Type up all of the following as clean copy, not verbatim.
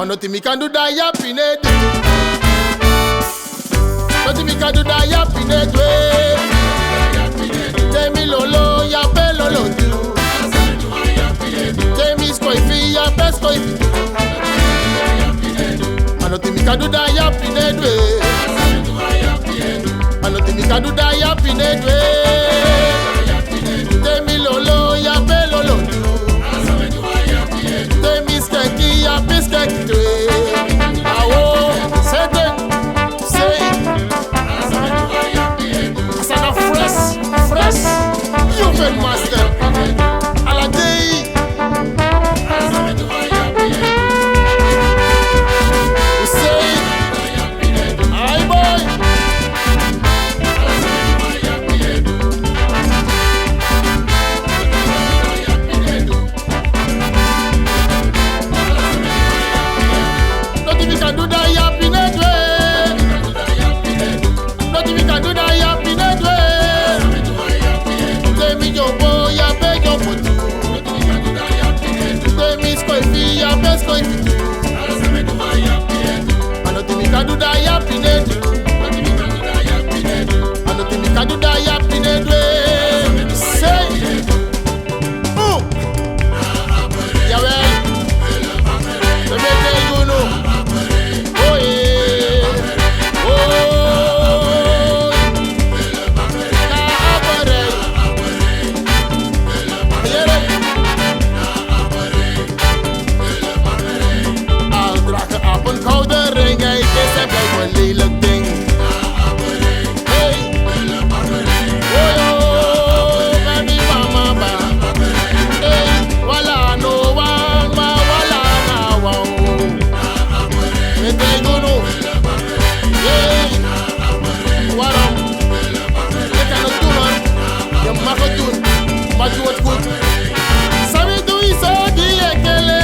Nothing me can do that yapping it. Nothing me can do that yapping it. Tell me lolo, yappe lolo do. Tell me skoifi, yappe skoifi do. Nothing me can do that yapping it. Nothing me can do that yapping it. Tell me lolo, yappe lolo do. Tell me skanky, yappe skanky do. Master, Aladei. Say, hi boy. Nothing we can do that yapping it way. Nothing we can do that yapping it way. Tell me your boy, ya beg your foot. Tell me skoifi, ya beg skoifi too. Nothing we can do that yapping it. Nothing we can do that yapping it. Say, yeah well, let me tell you no. Oh yeah, oh. Lelijk ding. Hey, oh baby mama ba. Hey, wala no one ma wala na wow. Mete gono. Hey, waram. Je kan het doen man. Je mag het doen, maar doe het goed. Sabi doe je zo die ekele.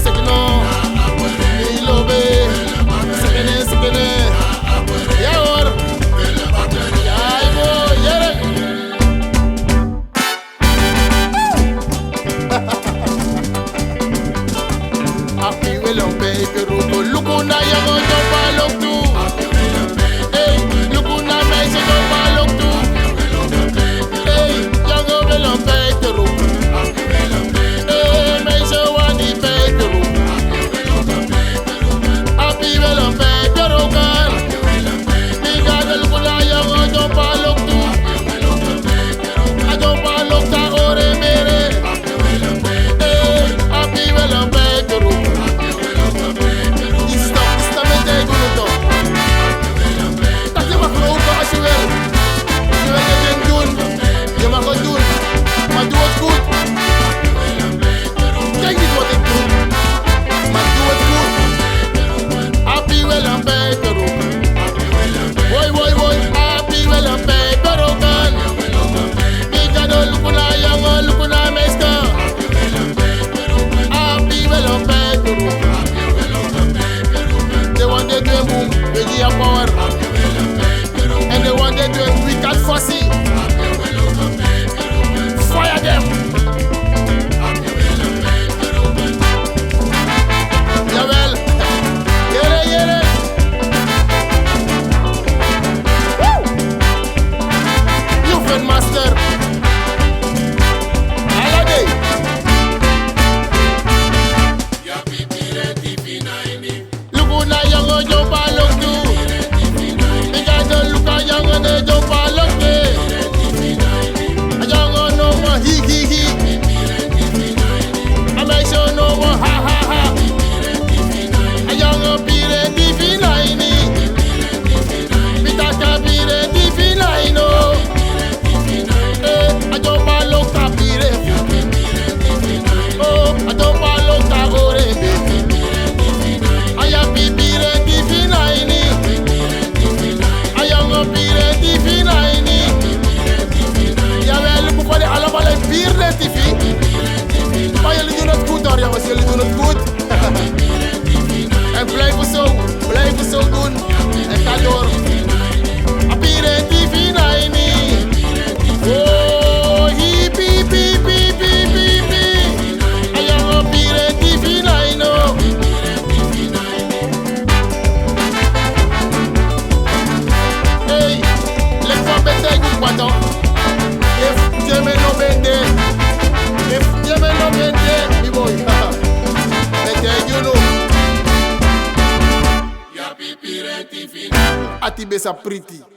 Second Ati besa pretty.